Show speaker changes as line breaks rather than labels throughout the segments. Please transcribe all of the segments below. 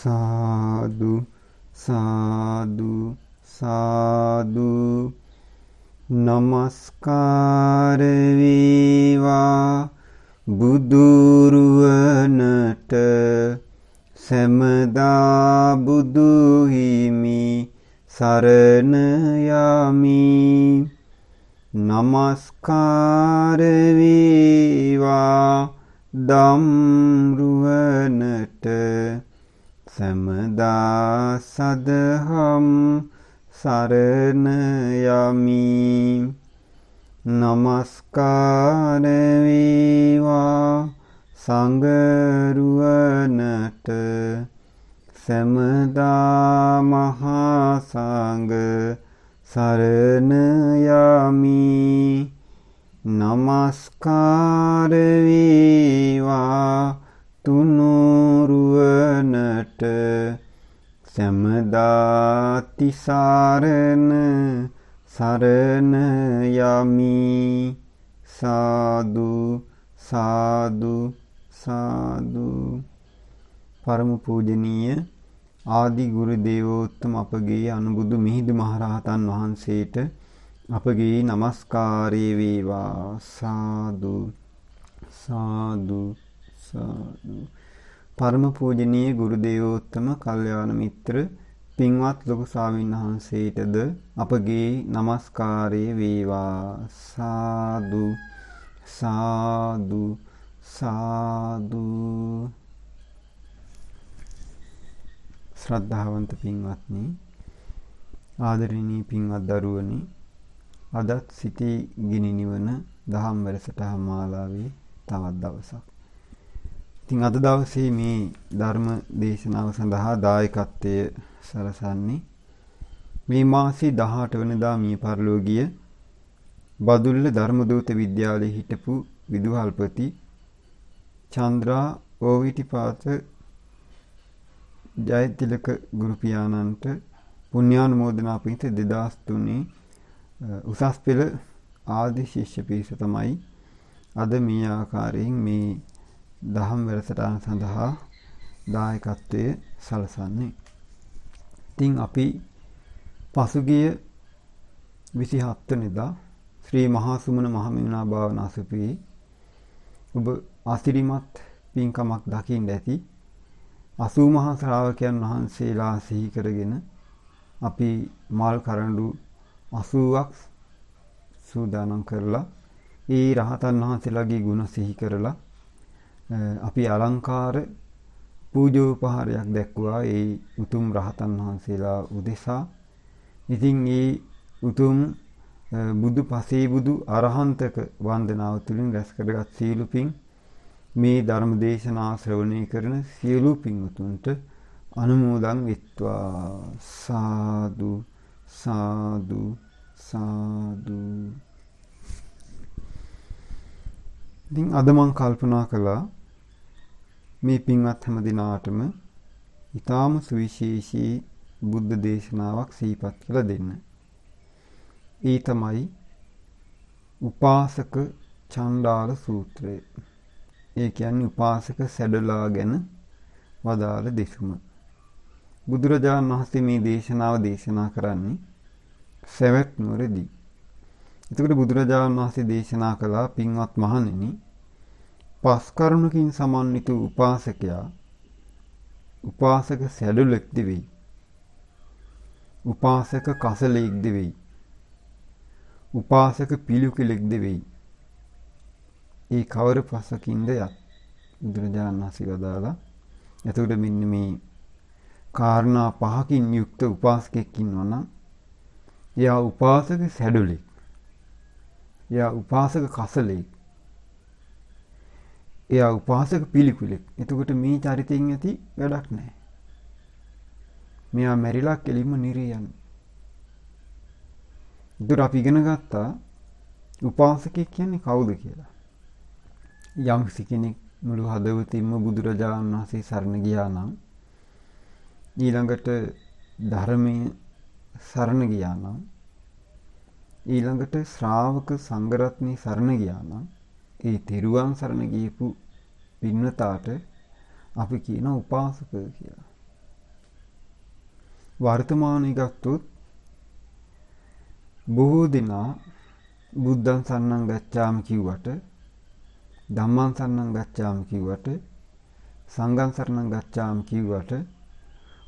සාදු සාදු සාදු නමස්කාර වේවා බුදුරුවනට සෑමදා බුදු හිමි සරණ යමි. නමස්කාර වේවා ධම්රුවනට සෑමදා සදහම් සරණ යමි. නමස්කාර වේවා සංඝරුවනට සෑමදා මහා සංඝ සරණ යමි. නමස්කාර වේවා තුනුරුවනට සෑමදා තිසරණ සරණ යමි. සාදු සාදු සාදු. පරම පූජනීය ආදි ගුරු දේවෝත්තම අපගේ අනුබුදු මිහිඳු මහරහතන් වහන්සේට අපගේ නමස්කාරය වේවා. සාදු සාදු සාදු. පරම පූජනීය ගුරු දේවෝත්තම කල්යාණ මිත්‍ර පින්වත් ලොකු ස්වාමීන් වහන්සේටද අපගේ නමස්කාරය වේවා. සාදු සාදු සාදු. ශ්‍රද්ධාවන්ත පින්වත්නි, ආදරණීය පින්වත් දරුවනි, අදත් සිටි ගිනි නිවන දහම් වැඩසටහන් මාලාවේ තවත් දවසක්. ඉතින් අද දවසේ මේ ධර්ම දේශනාව සඳහා දායකත්වයේ සලසන්නේ මේ මාසේ 18 වෙනිදා මිය පරලෝකීය බදුල්ල ධර්මදූත විද්‍යාලයේ හිටපු විදුහල්පති චන්ද්‍රා ඕවිටිපාත ජයතිලක ගුරු පියාණන්ට පුණ්‍යානුමෝදනා පිණිස 2003 උසස් පෙළ ආදි ශිෂ්‍ය පිරිස තමයි අද මේ ආකාරයෙන් මේ දහම් වැඩසටහන සඳහා දායකත්වයේ සලසන්නේ. ඉතින් අපි පසුගිය 27 වෙනිදා ශ්‍රී මහා සුමන මහමෙවුනා භාවනා සුපී ඔබ අසිරිමත් පින්කමක් දකින්න ඇති 80 මහා ශ්‍රාවකයන් වහන්සේලා සිහි කරගෙන අපි මල් කරඬු 80ක් සූදානම් කරලා ඒ රහතන් වහන්සේලාගේ ගුණ සිහි කරලා අපි අලංකාර පූජෝපහාරයක් දැක්වුවා ඒ උතුම් රහතන් වහන්සේලා උදෙසා. ඉතින් ඒ උතුම් බුදු පසේ බුදු අරහන්තක වන්දනාව තුළින් රැස් කරගත් සියලු පින් මේ ධර්ම දේශනා ශ්‍රවණය කරන සියලු පින්වතුන්ට අනුමෝදන් වෙත්වා. සාදු සාදු සාදු. ඉතින් අද මම කල්පනා කළා මේ පින්වත් හැම දිනාටම ඊටාම සුවිශේෂී බුද්ධ දේශනාවක් සිහිපත් කළ දෙන්න. ඒ තමයි උපාසක චණ්ඩාල සූත්‍රය. ඒ කියන්නේ උපාසක සැඩලා ගැන වදාළ දෙසුම. බුදුරජාණන් වහන්සේ මේ දේශනාව දේශනා කරන්නේ සවැත් නුවරදී. එතකොට බුදුරජාණන් වහන්සේ දේශනා කළා පින්වත් මහණෙනි, පස් කරුණකින් සමන්විත උපාසකයා උපාසක සැඩලෙක් දෙවි. උපාසක කසලෙක් දෙවි. උපාසක පිළිකුලෙක් දෙවි. ඒ කවර පසකින්ද යත් බුදුරජාණන් වහන්සේ වදාලා. එතකොට මෙන්න මේ කාරණා පහකින් යුක්ත උපාසකෙක් ඉන්නවා නම් එයා උපාසක සැඩලෙක්. එයා උපාසක කසලෙක්. එයා උපාසක පිළිකුලෙක්. එතකොට මේ චරිතයෙන් ඇති වැඩක් නැහැ. මෙයා මැරිලා කෙලින්ම නිරේ යන්නේ. ඒතර අපි ඉගෙන ගත්තා උපාසකෙක් කියන්නේ කවුද කියලා. යම් කෙනෙක් මුළු හදවතින්ම බුදුරජාණන් වහන්සේ සරණ ගියා නම්, ඊළඟට ධර්මයේ සරණ ගියා නම්, ඊළඟට ශ්‍රාවක සංඝරත්නයේ සරණ ගියා නම්, ඒ තෙරුවන් සරණ ගියපු පින්වතාට අපි කියන උපාසක කියලා. වර්තමානයේ ගත්තොත් බොහෝ දෙනා බුද්ධං සරණං ගච්ඡාමි කිව්වට ධම්මං සරණං ගච්ඡාමි කිව්වට සංඝං සරණං ගච්ඡාමි කිව්වට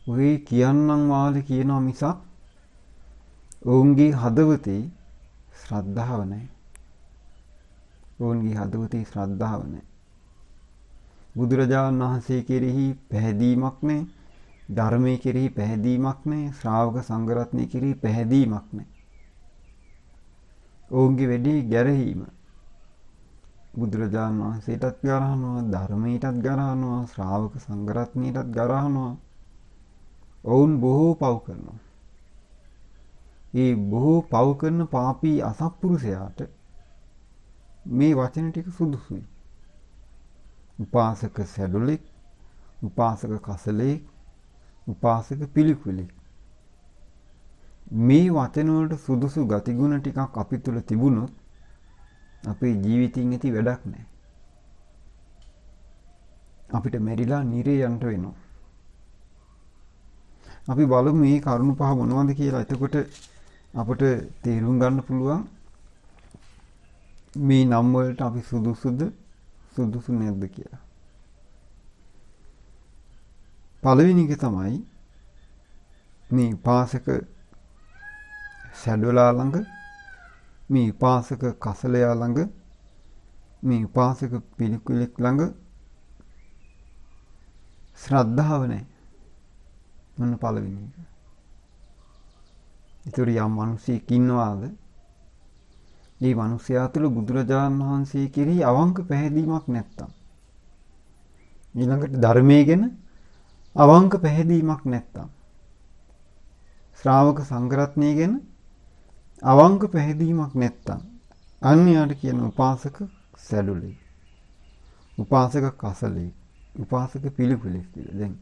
ඔය කියන්නම් වාලේ කියනවා මිසක් ඔවුන්ගේ හදවතේ ශ්‍රද්ධාව නැහැ. ඔවුන්ගේ හදවතේ ශ්‍රද්ධාව නැහැ. බුදුරජාණන් වහන්සේ කෙරෙහි පැහැදීමක් නැහැ. ධර්මයේ කෙරෙහි පැහැදීමක් නැහැ. ශ්‍රාවක සංඝ රත්නයේ කෙරෙහි පැහැදීමක් නැහැ. ඔවුන්ගේ වැඩි ගැරහීම බුදුරජාණන් වහන්සේටත් ගරහනවා, ධර්මයටත් ගරහනවා, ශ්‍රාවක සංඝ රත්නයටත් ගරහනවා. ඔවුන් බොහෝ පව් කරනවා. ඒ බොහෝ පව් කරන පාපී අසත්පුරුෂයාට මේ වචන ටික සුදුසුයි. උපාසක සැඩොලෙක්, උපාසක කසලෙක්, උපාසක පිළිකුලෙක්. මේ වචන වලට සුදුසු ගතිගුණ ටිකක් අපි තුල තිබුණොත් අපේ ජීවිතින් ඇති වැඩක් නැහැ. අපිට මෙරිලා නිරේ යන්න වෙනවා. අපි බලමු මේ කරුණු පහ මොනවද කියලා. එතකොට අපිට තේරුම් ගන්න පුළුවන් මේ නම් වලට අපි සුදුසු නැද්ද කියලා. පළවෙනි එක තමයි මේ උපාසක සැඩවලා ළඟ, මේ උපාසක කසලයා ළඟ, මේ උපාසක පිළිකුලෙක් ළඟ ශ්‍රද්ධාව නැහැ. මොන පළවෙනි එක. ඒතර යම් මිනිසෙක් ඉන්නවාද? මේ මිනිසයා තුළ බුදුරජාණන් වහන්සේ කෙරෙහි අවංක පැහැදීමක් නැත්තම්, ඊළඟට ධර්මයේ ගැන අවංක පැහැදීමක් නැත්තම්, ශ්‍රාවක සංඝ රත්නය ගැන අවංක පැහැදීමක් නැත්තම්, අන්‍යයට කියන උපාසක සැඩුලේ, උපාසක කසලේ, උපාසක පිළිකුලේ කියලා. දැන්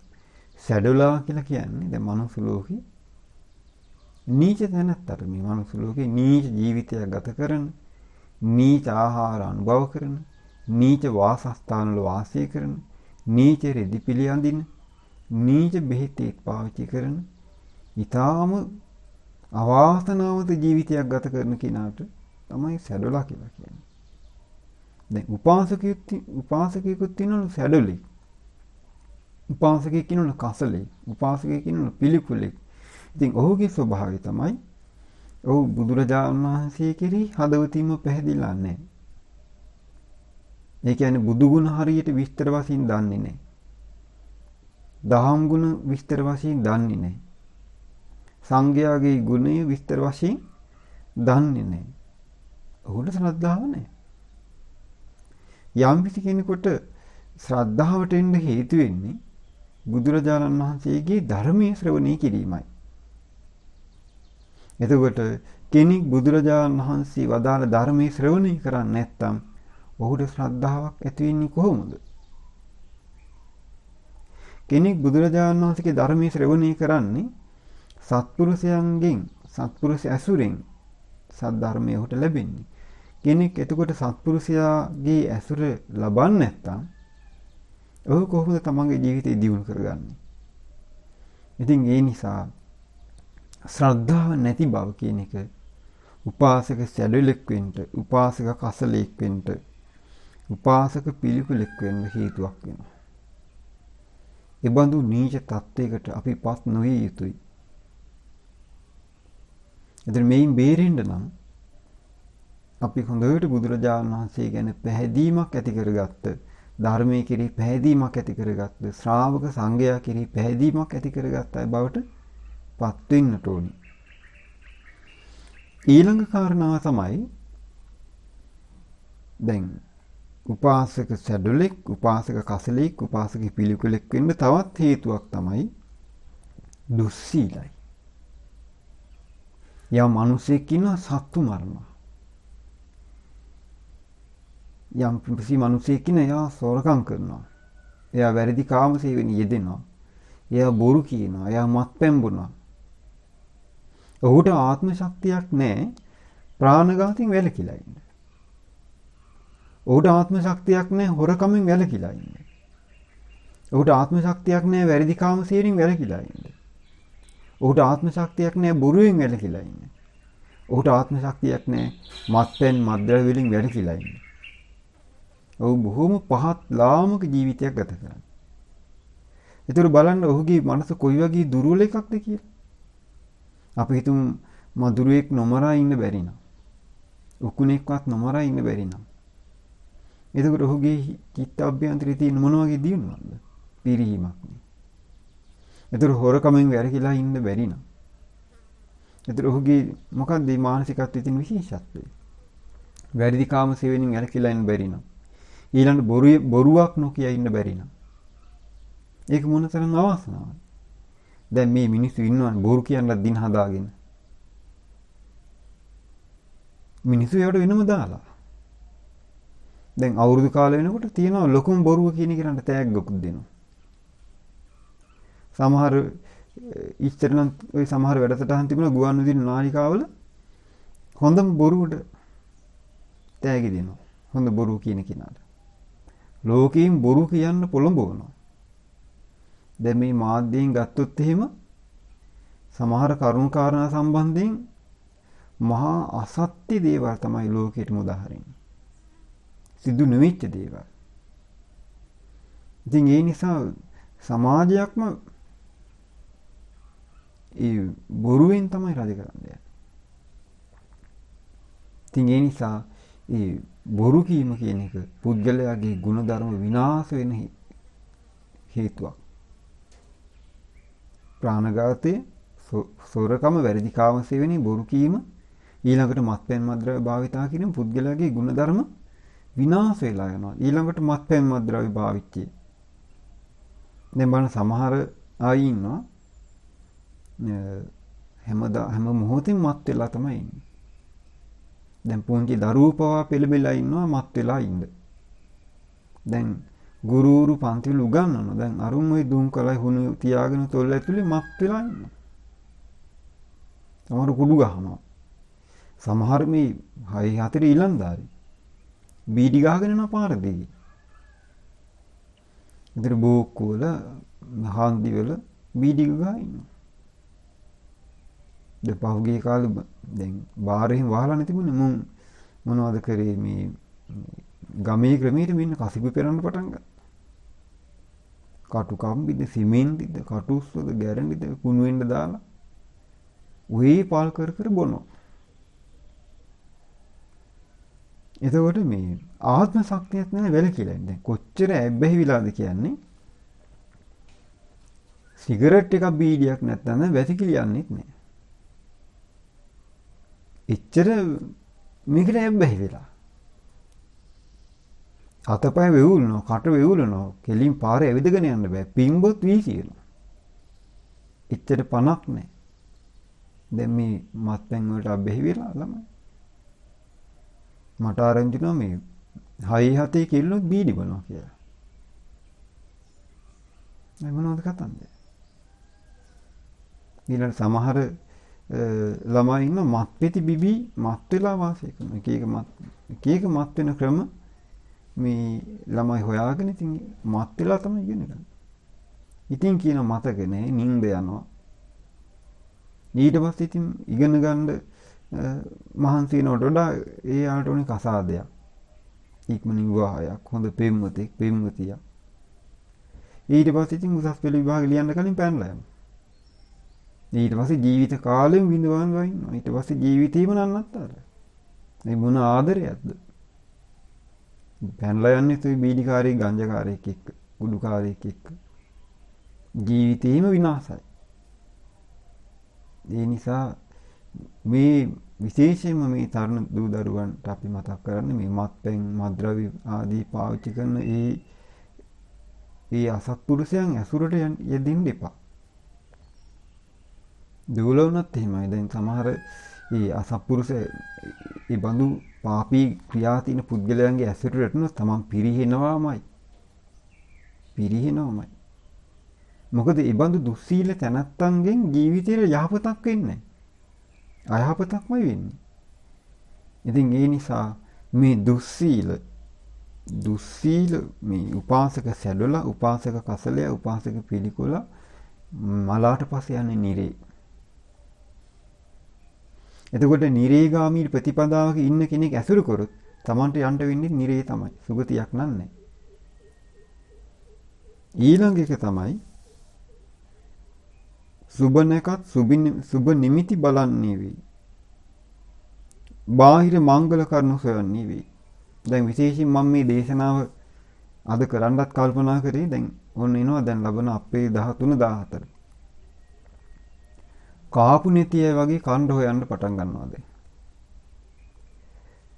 සැඩුලා කියලා කියන්නේ දැන් මනුස්ස ලෝකේ නීච තැනත්තට, මේ මනුස්ස ලෝකේ නීච ජීවිතයක් ගත කරන, නීච ආහාර අනුභව කරන, නීච වාසස්ථාන වල වාසය කරන, නීච රෙදි පිළි අඳින, නීච බෙහෙත් පාවිච්චි කරන, ඊටාම අවාසනාවන්ත ජීවිතයක් ගත කරන කෙනාට තමයි සැඩුලා කියලා කියන්නේ. දැන් උපාසකයෙකුත් ඉන්නවලු සැඩුලේ, උපාසකයෙක් ඉන්නවලු කසලේ, උපාසකයෙක් ඉන්නවලු පිළිකුලේ. ඉතින් ඔහුගේ ස්වභාවය තමයි ඔහු බුදුරජාණන් වහන්සේ කෙරෙහි හදවතින්ම පැහැදිලා නැහැ. ඒ කියන්නේ බුදු ගුණ හරියට විස්තර වශයෙන් දන්නේ නැහැ. දහම් ගුණ විස්තර වශයෙන් දන්නේ නැහැ. සංඝයාගේ ගුණය විස්තර වශයෙන් දන්නේ නැහැ. ඔහුට ශ්‍රද්ධාව නැහැ. යම් කිසි කෙනෙකුට ශ්‍රද්ධාවට එන්න හේතු වෙන්නේ බුදුරජාණන් වහන්සේගේ ධර්මයේ ශ්‍රවණය කිරීමයි. එතකොට කෙනෙක් බුදුරජාණන් වහන්සේ වදාළ ධර්මයේ ශ්‍රවණය කරන්නේ නැත්නම් ඔහුට ශ්‍රද්ධාවක් ඇති වෙන්නේ කොහොමද? කෙනෙක් බුදුරජාණන් වහන්සේගේ ධර්මයේ ශ්‍රවණය කරන්නේ සත්පුරුෂයන්ගෙන්, සත්පුරුෂ ඇසුරෙන් සද්ධර්මය ඔහුට ලැබෙන්නේ. කෙනෙක් එතකොට සත්පුරුෂයාගේ ඇසුර ලබන්නේ නැත්නම් ඔහු කොහොමද තමන්ගේ ජීවිතය දියුණු කරගන්නේ? ඉතින් ඒ නිසා ශ්‍රද්ධාව නැති බව කියන එක උපාසක සැඩලෙක් වෙන්න, උපාසක කසලෙක් වෙන්න, උපාසක පිළිකුලෙක් වෙන්න හේතුවක් වෙනවා. ඒ බඳු නීච තත්වයකට අපිපත් නොවිය යුතුයි. එතන මේන් බේරෙන්න නම් අපි හොඳට බුදුරජාණන් වහන්සේ ගැන පැහැදීමක් ඇති කරගත්ත, ධර්මයේ කෙරෙහි පැහැදීමක් ඇති කරගත්ත, ශ්‍රාවක සංඝයා කෙරෙහි පැහැදීමක් ඇති කරගත්ත අය බවට පත් වෙන්නට ඕනි. ඊළඟ කාරණාව තමයි දැන් උපාසක සැඩුලෙක්, උපාසක කසලෙක්, උපාසක පිළිකුලෙක් වෙන්න තවත් හේතුවක් තමයි දුස්සීලයි. යම් මිනිසෙක් ඉන්නවා සත්තු මරනවා. යම් කිසි මිනිසෙක් ඉන්නවා එයා සොරකම් කරනවා. එයා වැරදි කාම සේවනයේ යෙදෙනවා. එයා බොරු කියනවා. එයා මත්පැන් බොනවා. ඔහුට ආත්ම ශක්තියක් නැහැ ප්‍රාණඝාතයෙන් වැළකීලා ඉන්න. ඔහුට ආත්ම ශක්තියක් නැහැ හොරකමෙන් වැළකීලා ඉන්න. ඔහුට ආත්ම ශක්තියක් නැහැ වැරදි කාම සේවනයෙන් වැළකීලා ඉන්න. ඔහුට ආත්ම ශක්තියක් නැහැ බොරුවෙන් වැළකීලා ඉන්නේ. ඔහුට ආත්ම ශක්තියක් නැහැ මත්පැන් මද්ද්‍රව්‍ය වලින් වැළකීලා ඉන්නේ. ඔහු බොහොම පහත් ලාමක ජීවිතයක් ගත කරනවා. ඒතර බලන්න ඔහුගේ මනස කොයි වගේ දුර්වල එකක්ද කියලා. අපි හිතමු මధుරයක් නොමරා ඉන්න බැරි නම්. උකුණෙක්වත් නොමරා ඉන්න බැරි නම්. එතකොට ඔහුගේ චිත්ත අභ්‍යන්තරයේ තියෙන මොන වගේ දියුණුවක්ද? පිරිහීමක් නේ. එතකොට හොරකමෙන් වැරකිලා ඉන්න බැරි නම්. එතකොට ඔහුගේ මොකක්ද මේ මානසිකත්වයේ තියෙන විශේෂත්වය? වැරදි කාම සේවනයෙන් වැරකිලා ඉන්න බැරි නම්. ඊළඟ බොරුවක් නොකිය ඉන්න බැරි නම්. ඒක මොනතරම් අවාසනාවක්ද? දැන් මේ මිනිස්සු ඉන්නවනේ බොරු කියන්නත් දින හදාගෙන. මිනිස්සු ඒවට වෙනම දාලා. දැන් අවුරුදු කාලය වෙනකොට තියෙනවා ලොකුම බොරුව කියන එකට තෑග්ගකුත් දෙනවා. සමහර ඉස්තර නම් ওই සමහර වැඩසටහන් තිබුණා ගුවන්විදුලි නාලිකාවල හොඳම බොරුවට තෑගි දෙනවා. හොඳ බොරු කියන කෙනාට. ලෝකයෙන් බොරු කියන්න පොළඹවනවා. දැන් මේ මාධ්‍යයෙන් ගත්තොත් එහෙම සමහර කරුණු කාරණා සම්බන්ධයෙන් මහා අසත්‍ය දේවල් තමයි ලෝකෙට මුදාහරින්නේ. සිදු නොවිච්ච දේවල්. ඉතින් ඒ නිසා සමාජයක්ම ඒ බොරුවෙන් තමයි රජ කරන්නේ. ඉතින් ඒ නිසා ඒ බොරු කීම කියන එක පුද්ගලයාගේ ගුණධර්ම විනාශ වෙන හේතුවක්. ප්‍රාණඝාතය, සොරකම, වැරදි කාම සේවනය, බොරු කීම, ඊළඟට මත්පැන් මද්ද්‍රව්‍ය භාවිතා කිරීම පුද්ගලයාගේ ගුණධර්ම විනාශ වෙලා යනවා. ඊළඟට මත්පැන් මද්ද්‍රව්‍ය භාවිතය. දැන් බලන්න සමහර අය ඉන්නවා හැම මොහොතෙම මත් වෙලා තමයි ඉන්නේ. දැන් පුංචි දරුවෝ පවා පෙළඹෙලා ඉන්නවා මත් වෙලා ඉන්න. දැන් ගුරුවරු පන්තිවල උගන්වනවා. දැන් අරුන් ওই දුම් කලයි හුණු තියාගෙන තොල් ඇතුලේ මත් වෙලා ඉන්නවා. සමහර කුඩු ගහනවා. සමහර මේ 6-4 ඊලන්දාරි බීඩි ගහගෙන යන පාර දිගේ. ඉතින් බෝක්කුවල හන්දි වල බීඩි ගහලා ඉන්නවා. පහුගිය කාලේ දැන් බාරෙන් වහලා තිබුණේ මොනවද කරේ මේ ගමේ ක්‍රමයට මෙන්න කසිපු පෙරන්න පටන් ගත්තා. කටු කම්බිද සිමෙන්තිද කටුස්සද ගැරන්ඩිද කුණු වෙන්න දාලා ඔය පාල් කර කර බොනවා. එතකොට මේ ආත්ම ශක්තියක් නැහැ වැළකීලා ඉන්නේ. කොච්චර ඇබ්බැහි විලාද කියන්නේ. සිගරට් එකක් බීඩියක් නැත්නම් වැසිකිලි යන්නේත් නැහැ. එච්චර මේකට ඇබ්බැහි වෙලා. අතපය වෙවුලනවා, කට වෙවුලනවා, කෙලින් පාරේ ඇවිදගෙන යන්න බෑ. පින්බොත් වීසියනවා. එච්චර පණක් නැහැ. දැන් මේ මත්පැන් වලට අබ්බැහි වෙලා ළමයි. මට ආරංචි වුණා මේ 6-7 කිල්ලොත් බීඩි බනවා කියලා. මේ මොනවද කතන්දර? ඊළඟ සමහර ළමයි ඉන්න මත්පෙති බිබී මත් වෙලා වාසය කරන එක එක මත් වෙන ක්‍රම මේ ළමයි හොයාගෙන ඉතින් මත් වෙලා තමයි ඉගෙන ගන්න. ඉතින් කියන මතක නැහැ නිින්ද යනවා. ඊට පස්සේ ඉතින් ඉගෙන ගන්න මහන්සි වෙනකොට වඩා ඒ ආට උනේ කසාදයක්. ඉක්මනින් විවාහයක්, හොඳ පෙම්වතෙක්, පෙම්වතියක්. ඊට පස්සේ ඉතින් උසස් පෙළ විභාග ලියන්න කලින් පැනලා යනවා. ඊට පස්සේ ජීවිත කාලෙම විඳවන්න වයින්නවා. ඊට පස්සේ ජීවිතේම නන්නත්තර. මේ මොන ආදරයක්ද? පැනලා යන්නේ තුයි බීඩිකාරයෙක්, ගංජාකාරයෙක් එක්ක, කුඩුකාරයෙක් එක්ක. ජීවිතේම විනාශයි. ඒ නිසා මේ විශේෂයෙන්ම මේ තරුණ දූ දරුවන්ට අපි මතක් කරන්නේ මේ මත්පැන් මද්ද්‍රව්‍ය ආදී පාවිච්චි කරන ඒ අසත්පුරුෂයන් ඇසුරට යෙදෙන්න එපා. දුවලවුණත් එහෙමයි. දැන් සමහර ඒ අසත්පුරුෂ ඒ බඳු පාපී ක්‍රියා තියෙන පුද්ගලයන්ගේ ඇසුරට වැටුණොත් තමන් පිරිහෙනවාමයි. පිරිහෙනවාමයි. මොකද ඒ බඳු දුස්සීල තැනැත්තන්ගෙන් ජීවිතේට යහපතක් වෙන්නේ නැහැ. අයහපතක්මයි වෙන්නේ. ඉතින් ඒ නිසා මේ දුස්සීල මේ උපාසක සැඩොල, උපාසක කසලය, උපාසක පිළිකොල මලාට පස්සේ යන්නේ නිරේ. එතකොට නිරේගාමී ප්‍රතිපදාවක ඉන්න කෙනෙක් ඇසුරු කරොත් Tamanට යන්න වෙන්නේ නිරේ තමයි. සුගතියක් නන්නේ. ඊළඟ එක තමයි සුබ නැකත් සුබ නිමිති බලන්නේ වෙයි. බාහිර මංගල කරුණු සොයන්නේ වෙයි. දැන් විශේෂයෙන් මම මේ දේශනාව අද කරන්නත් කල්පනා කරේ. දැන් ඔන්න එනවා දැන් ලබන අපේ 13 14. කාපු නැති අය වගේ කණ්ඩ හොයන්න පටන් ගන්නවා දැන්.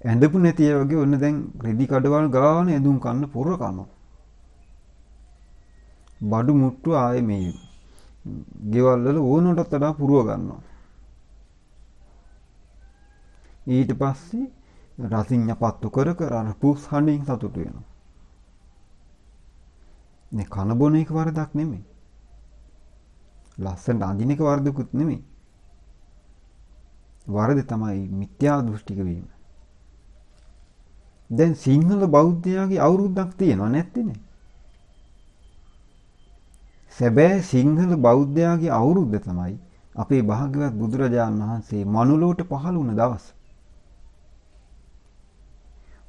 ඇඳපු නැති අය වගේ ඔන්න දැන් රෙදි කඩවල් ගාන ඇඳුම් කන්න පුර කනවා. බඩු මුට්ටු ආයේ මේ ගෙවල් වල ඕනටත් වඩා පුරව ගන්නවා. ඊට පස්සේ රසින්ඥ පත්තු කර කර අර පුස් හඬින් සතුටු වෙනවා. මේ කන බොන එක වරදක් නෙමෙයි. ලස්සනට අඳින එක වරදකුත් නෙමෙයි. වරද තමයි මිත්‍යා දෘෂ්ටික වීම. දැන් සිංහල බෞද්ධයාගේ අවුරුද්දක් තියෙනවා නැත්තේනේ. සැබෑ සිංහල බෞද්ධයාගේ අවුරුද්ද තමයි අපේ භාග්‍යවත් බුදුරජාණන් වහන්සේ මනුලොවට පහළ වුණ දවස.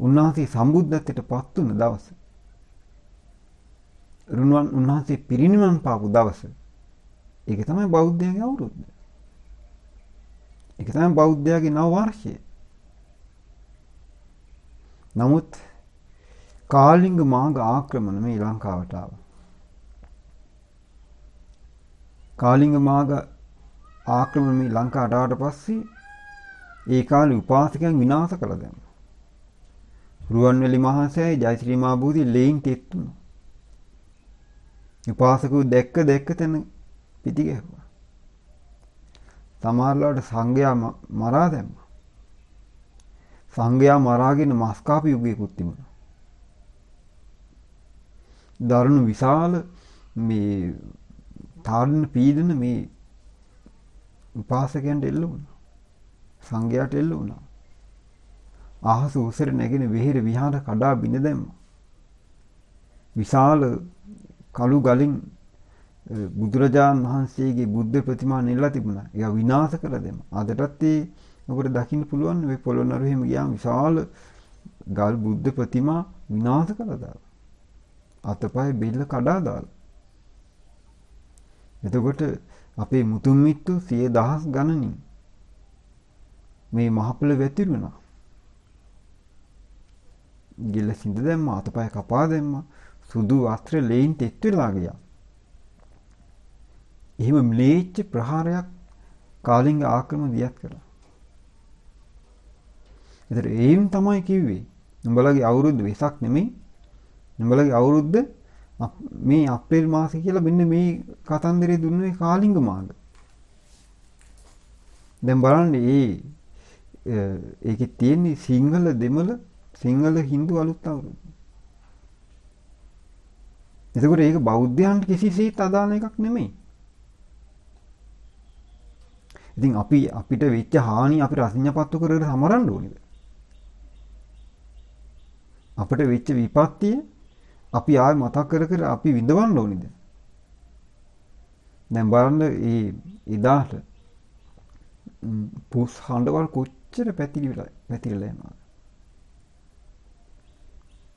උන්වහන්සේ සම්බුද්ධත්වයට පත් වුණ දවස. උන්වහන්සේ පිරිනිවන් පාපු දවස. ඒක තමයි බෞද්ධයාගේ අවුරුද්ද. ඒක තමයි බෞද්ධයාගේ නව වර්ෂය. නමුත් කාලිංග මාග ආක්‍රමණ මේ ලංකාවට ආවා. කාලිංග මාග ආක්‍රමණ මේ ලංකාවට ආවට පස්සේ ඒ කාලේ උපාසකයන් විනාශ කළා දැන්. රුවන්වැලි මහසෑය ජයශ්‍රී මහ බෝධි ලේන් තෙත් වුණා. උපාසකව දැක්ක තැන පිටි ගැහුවා. සමහරවිට සංඝයා මරා දැම්මා. සංඝයා මරාගෙන මස් කාපු යුගයකුත් තිබුණා. දරුණු විශාල මේ තාඩන පීඩන මේ උපාසකයන්ට එල්ල වුණා. සංඝයාට එල්ල වුණා. අහස උසර නැගෙන වෙහෙර විහාර කඩා බිඳ දැම්මා. විශාල කළු ගලින් බුදුරජාණන් වහන්සේගේ බුද්ධ ප්‍රතිමා නෙල්ලා තිබුණා. ඒක විනාශ කළ දැම්මා. අදටත් ඒ ඔබට දකින්න පුළුවන් මේ පොළොන්නරු එහෙම ගියාම විශාල ගල් බුද්ධ ප්‍රතිමා විනාශ කළා දාලා. අතපය බෙල්ල කඩා දාලා. එතකොට අපේ මුතුන් මිත්තු 100,000 ගණනින් මේ මහපොළ වැතිරුණා. ගිල්ල සිඳ දැම්මා, අතපය කපා දැම්මා, සුදු වස්ත්‍ර ලේන් තෙත් වෙලා ගියා. එහෙම ම්ලේච්ඡ ප්‍රහාරයක් කාලිංග ආක්‍රමණ දියත් කළා. ඒතර ඒම් තමයි කිව්වේ. නුඹලගේ අවුරුද්ද වෙසක් නෙමෙයි. නුඹලගේ අවුරුද්ද මේ අප්‍රේල් මාසෙ කියලා මෙන්න මේ කතන්දරේ දුන්නේ කාලිංග මාග. දැන් බලන්න ඒකේ තියෙන්නේ සිංහල දෙමළ සිංහල හින්දු අලුත් අවුරුද්ද. එතකොට ඒක බෞද්ධයන්ට කිසිසේත් අදාළ එකක් නෙමෙයි. ඉතින් අපිට වෙච්ච හානි අපි රසින්ඥපත්තු කරගෙන සමරන්න ඕනේද? අපිට වෙච්ච විපත්තිය අපි ආයෙ මතක් කර අපි විඳවන්න ඕනේද? දැන් බලන්න එදාට පුස් හඬවල් කොච්චර පැතිරිලා යනවද?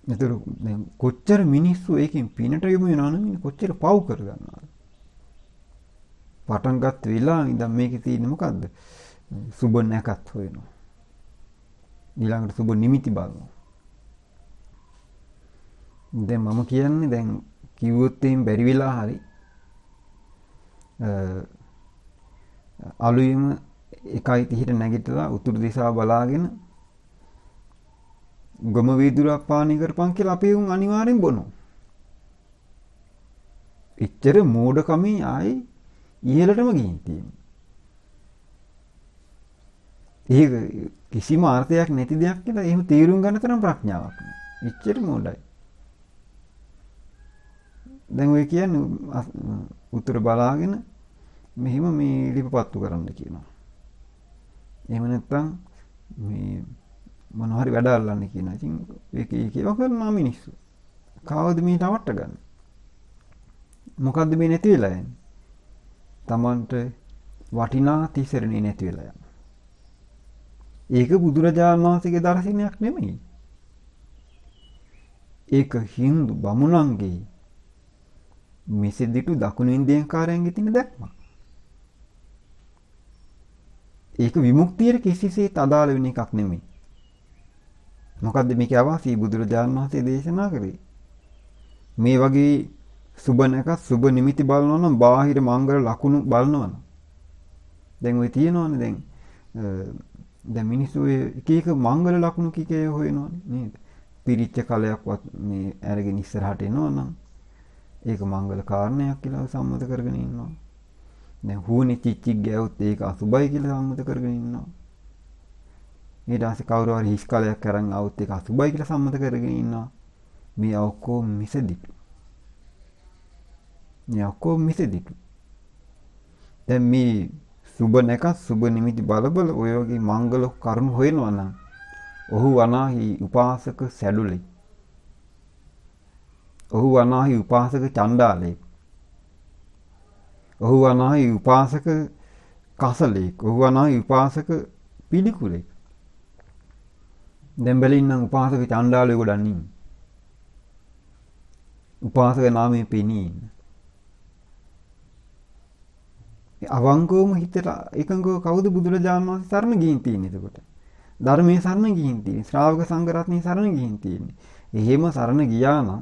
ඒතර දැන් කොච්චර මිනිස්සු ඒකෙන් පිනට යොමු වෙනවද? කොච්චර පව් කරගන්නවද? පටන් ගත්ත වෙලාව ඉඳන් මේකේ තියෙන්නේ මොකද්ද? සුබ නැකත් හොයනවා. ඊළඟට සුබ නිමිති බලනවා. දැන් මම කියන්නේ දැන් කිව්වොත් එහෙන් බැරි වෙලා හරි අලුයම 1:30ට නැගිටලා උතුරු දිශාව බලාගෙන ගම වීදුරක් පානි කරපන් කියලා අපේ උන් අනිවාර්යෙන් බොනවා. එච්චර මෝඩකමේ ආයි ඉහළටම ගිහින් තියෙනවා. ඒක කිසිම අර්ථයක් නැති දෙයක් කියලා එහෙම තීරුම් ගන්න තරම් ප්‍රඥාවක් නෑ. එච්චර මෝඩයි. දැන් ඔය කියන්නේ උතුර බලාගෙන මෙහෙම මේ ලිපපත්තු කරන්න කියනවා. එහෙම නැත්නම් මේ මොනවා හරි වැඩ අල්ලන්න කියනවා. ඉතින් ඒකේව කරනවා මිනිස්සු. කාවද මේ නවට්ට ගන්න? මොකද්ද මේ නැති වෙලා යන්නේ? Tamanට වටිනා තිසරණේ නැති වෙලා යනවා. ඒක බුදුරජාණන් වහන්සේගේ දර්ශනයක් නෙමෙයි. ඒක හින්දු බමුණන්ගේ මිසදිටු දකුණු ඉන්දියන්කාරයන්ගේ තියෙන දැක්මක්. ඒක විමුක්තියට කිසිසේත් අදාළ වෙන එකක් නෙමෙයි. මොකද්ද මේකේ අවාසිය බුදුරජාණන් වහන්සේ දේශනා කරේ? මේ වගේ සුබ නැකත් සුබ නිමිති බලනවා නම් බාහිර මංගල ලකුණු බලනවා නම් දැන් ඔය තියෙනවනේ දැන් මිනිස්සු එක එක මංගල ලකුණු කිකේ හොයනවනේ නේද? පිරිච්ච කලයක්වත් මේ අරගෙන ඉස්සරහට එනවා නම් ඒක මංගල කාරණයක් කියලා සම්මත කරගෙන ඉන්නවා. දැන් හුනේ චිච්චික් ගෑවුත් ඒක අසුබයි කියලා සම්මත කරගෙන ඉන්නවා. ඊට පස්සේ කවුරු හරි හිස් කලයක් අරන් આવුත් ඒක අසුබයි කියලා සම්මත කරගෙන ඉන්නවා. මේ ඔක්කොම මිසදිටු. දැන් මේ සුබ නැකත් සුබ නිමිති බලබල ඔය වගේ මංගල කරුණු හොයනවා නම් ඔහු අනාහි උපාසක සැඩුලෙක්. ඔහු අනාහි උපාසක චණ්ඩාලෙක්. ඔහු අනාහි උපාසක කසලෙක්. ඔහු අනාහි උපාසක පිළිකුලෙක්. දැන් බැලින්නම් උපාසක චණ්ඩාලෙක ගොඩක් ඉන්නේ. උපාසක නාමයේ පෙනී අවංකවම හිතලා එකඟව කවුද බුදුරජාණන් වහන්සේ සරණ ගිහින් තියෙන්නේ එතකොට? ධර්මයේ සරණ ගිහින් තියෙන්නේ. ශ්‍රාවක සංඝ රත්නයේ සරණ ගිහින් තියෙන්නේ. එහෙම සරණ ගියා නම්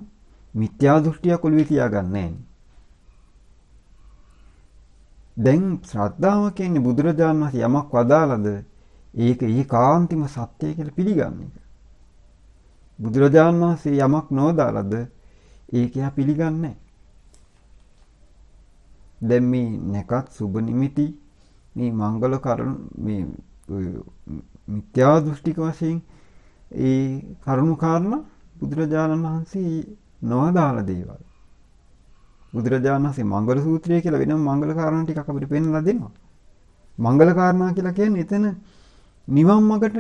මිත්‍යා දෘෂ්ටියක් ඔළුවේ තියාගන්නේ නැහැ. දැන් ශ්‍රද්ධාව කියන්නේ බුදුරජාණන් වහන්සේ යමක් වදාළද ඒක ඒකාන්තිම සත්‍යය කියලා පිළිගන්න එක. බුදුරජාණන් වහන්සේ යමක් නොවදාළද ඒක යා පිළිගන්නේ නැහැ. දැන් මේ නැකත් සුබ නිමිති මේ මංගල කරුණු මේ මිත්‍යා දෘෂ්ටික වශයෙන් ඒ කරුණු කාරණා බුදුරජාණන් වහන්සේ නොවදාළ දේවල්. බුදුරජාණන් වහන්සේ මංගල සූත්‍රය කියලා වෙනම මංගල කාරණා ටිකක් අපිට පෙන්වලා දෙනවා. මංගල කාරණා කියලා කියන්නේ එතන නිවන් මාර්ගට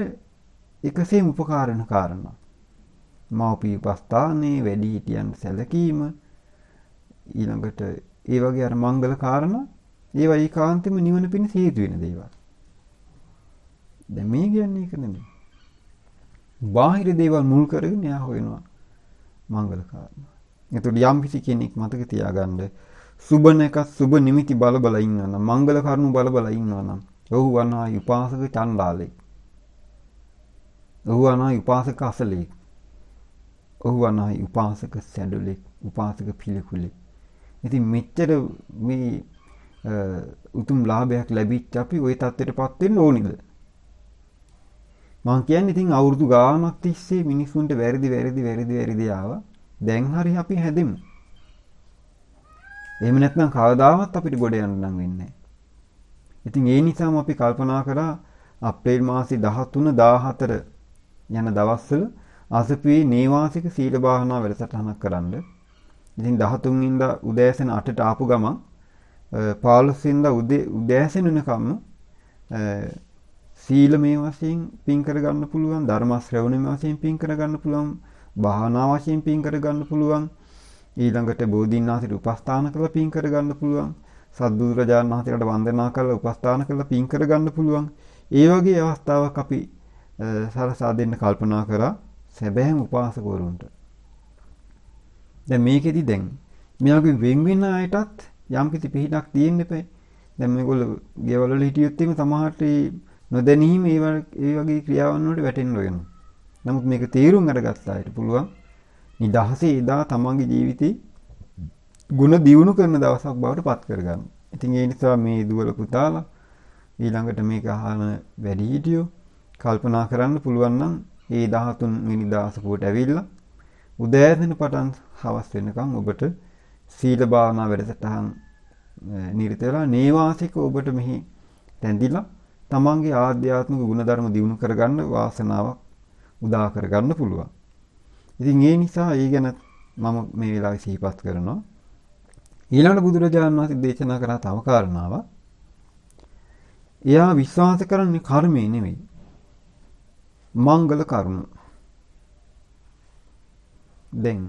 එකසේම උපකාර වෙන කාරණා. මෞපිය උපස්ථානේ වැඩිහිටියන් සැලකීම ඊළඟට ඒ වගේ අර මංගල කාරණා ඒවා ඒකාන්තෙම නිවන පිණිස හේතු වෙන දේවල්. දැන් මේ කියන්නේ ඒක නෙමෙයි. බාහිර දේවල් මුල් කරගෙන යා හොයනවා මංගල කාරණා. එතකොට යම් කිසි කෙනෙක් මතක තියාගන්න සුබ නැකත් සුබ නිමිති බල බල ඉන්නවා නම් මංගල කරුණු බල බල ඉන්නවා නම් ඔහු වනායි උපාසක චණ්ඩාලෙක්. ඔහු වනායි උපාසක අසලෙක්. ඔහු වනායි උපාසක සැඩුලෙක්, උපාසක පිළිකුලෙක්. ඉතින් මෙච්චර මේ උතුම් ලාභයක් ලැබිච්ච අපි ওই தත්ත්වයටපත් වෙන්න ඕනිද? මං කියන්නේ ඉතින් අවුරුදු ගාණක් තිස්සේ මිනිස්සුන්ට වැරදි ආවා. දැන් හරි අපි හැදෙමු. එහෙම නැත්නම් කවදාවත් අපිට ගොඩ යන්න නම් වෙන්නේ නැහැ. ඉතින් ඒ නිසාම අපි කල්පනා කරා අප්‍රේල් මාසේ 13 14 යන දවස්වල අසපුවේ නේවාසික සීල භාවනා වැඩසටහනක් කරන්න. ඉතින් 13 වෙනිදා උදෑසන 8ට ආපු ගමන් 15 වෙනිදා උදෑසන වෙනකම් සීලමය වශයෙන් පින් කරගන්න පුළුවන්, ධර්ම ශ්‍රවණමය වශයෙන් පින් කරගන්න පුළුවන්, භාවනා වශයෙන් පින් කරගන්න පුළුවන්, ඊළඟට බෝධින්නාථට උපස්ථාන කරලා පින් කරගන්න පුළුවන්, සද්බුදුරජාණන් වහන්සේට වන්දනා කරලා උපස්ථාන කරලා පින් කරගන්න පුළුවන්. ඒ වගේ අවස්ථාවක් අපි සරසා දෙන්න කල්පනා කරා සැබෑම උපාසකවරුන්ට. දැන් මේකෙදි දැන් මෙයාගේ වෙන් වෙන අයටත් යම් කිසි පිහිටක් තියෙන්න එපා. දැන් මේගොල්ලෝ ගෙවල් වල හිටියොත් එimhe සමහරට නොදැනීම ඒ වගේ ක්‍රියාවන් වලට වැටෙන්න වෙනවා. නමුත් මේක තේරුම් අරගත්ත අයට පුළුවන් නිදහසේ එදා තමන්ගේ ජීවිතේ ಗುಣ දියුණු කරන දවසක් බවට පත් කරගන්න. ඉතින් ඒ නිසා මේ දුවල පුතාලා ඊළඟට මේක අහන වැඩිහිටියෝ කල්පනා කරන්න පුළුවන් නම් ඒ 13 වෙනි දවසකට ඇවිල්ලා උදෑසන පටන් හවස වෙනකම් ඔබට සීල භාවනා වැඩසටහන් නිරත වෙලා නේවාසික ඔබට මෙහි රැඳිලා තමන්ගේ ආධ්‍යාත්මික ගුණධර්ම දියුණු කරගන්න වාසනාවක් උදා කරගන්න පුළුවන්. ඉතින් ඒ නිසා ඒ ගැන මම මේ වෙලාවේ සිහිපත් කරනවා. ඊළඟ බුදුරජාණන් වහන්සේ දේශනා කරා තව කාරණාවක්. එයා විශ්වාස කරන්නේ කර්මය නෙමෙයි. මංගල කරුණ. දැන්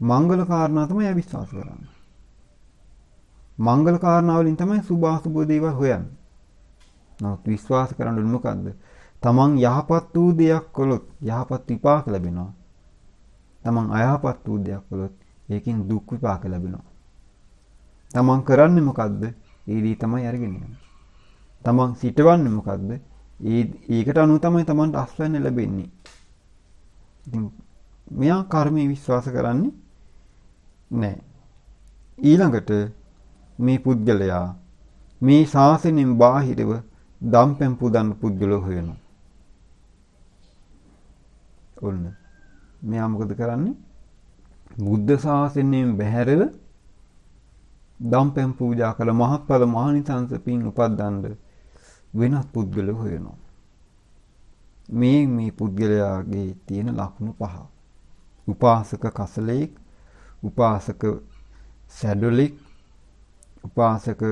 මංගල කාරණා තමයි එයා විශ්වාස කරන්නේ. මංගල කාරණා වලින් තමයි සුභ අසුභ දේවල් හොයන්නේ. නමුත් විශ්වාස කරන්න ඕනේ මොකද්ද? තමන් යහපත් වූ දෙයක් කළොත් යහපත් විපාක ලැබෙනවා. තමන් අයහපත් වූ දෙයක් කළොත් ඒකෙන් දුක් විපාක ලැබෙනවා. තමන් කරන්නේ මොකද්ද? ඒ දේ තමයි අරගෙන යන්නේ. තමන් සිටවන්නේ මොකද්ද? ඒකට අනුව තමයි තමන්ට අස්වැන්න ලැබෙන්නේ. ඉතින් මෙයා කර්මයේ විශ්වාස කරන්නේ නැහැ. ඊළඟට මේ පුද්ගලයා මේ ශාසනයෙන් බාහිරව දම්පැන් පුදන්න පුද්ගලෝ හොයනවා. ඔන්න. මෙයා මොකද කරන්නේ? බුද්ධ ශාසනයෙන් බැහැරව දම්පැන් පූජා කළ මහත්ඵල මහානිසංස පින් උපද්දන්න වෙනත් පුද්ගලෝ හොයනවා. මේ පුද්ගලයාගේ තියෙන ලක්ෂණ පහ. උපාසක කසලෙක්, උපාසක සැඩොලෙක්, උපාසක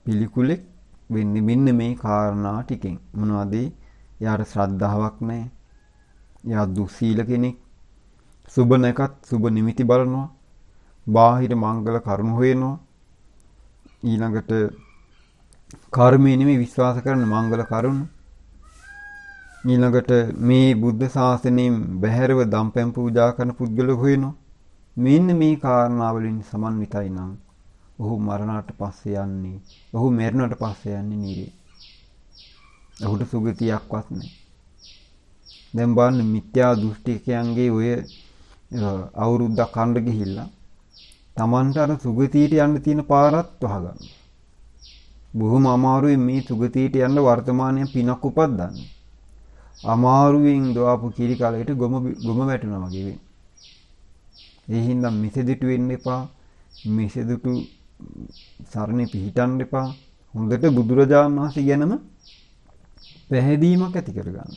පිළිකුලෙක් වෙන්නේ මෙන්න මේ කාරණා ටිකෙන්. මොනවද? යාට ශ්‍රද්ධාවක් නැහැ. යා දුස්සීල කෙනෙක්. සුබ නැකත් සුබ නිමිති බලනවා. බාහිර මංගල කරුණු හොයනවා. ඊළඟට කර්මයේ නෙමෙයි විශ්වාස කරන මංගල කරුණු. ඊළඟට මේ බුද්ධ ශාසනයෙන් බැහැරව දම්පැන් පූජා කරන පුද්ගලයෝ හොයනවා. මෙන්න මේ කාරණා වලින් සමන්විතයි නම් ඔහු මරණයට පස්සේ යන්නේ. ඔහු මරණයට පස්සේ යන්නේ නිරේ. ඔහුට සුගතියක්වත් නැහැ. දැන් බලන්න මිත්‍යා දෘෂ්ටිකයන්ගේ ඔය අවුරුද්දක් කන්න ගිහිල්ලා Tamanට අර සුගතියට යන්න තියෙන පාරත් වහගන්න. බොහොම අමාරුවෙන් මේ සුගතියට යන්න වර්තමානයේ පිනක් උපද්දන්නේ. අමාරුවෙන් දොආපු කිරි කලයට ගොම වැටෙනවා වගේ වෙන්නේ. ඒ හින්දා මිසදිටු වෙන්න එපා. මිසදිටු සරණේ පිහිටන්න එපා. හොඳට බුදුරජාණන් වහන්සේ ගැනම පැහැදීමක් ඇති කරගන්න.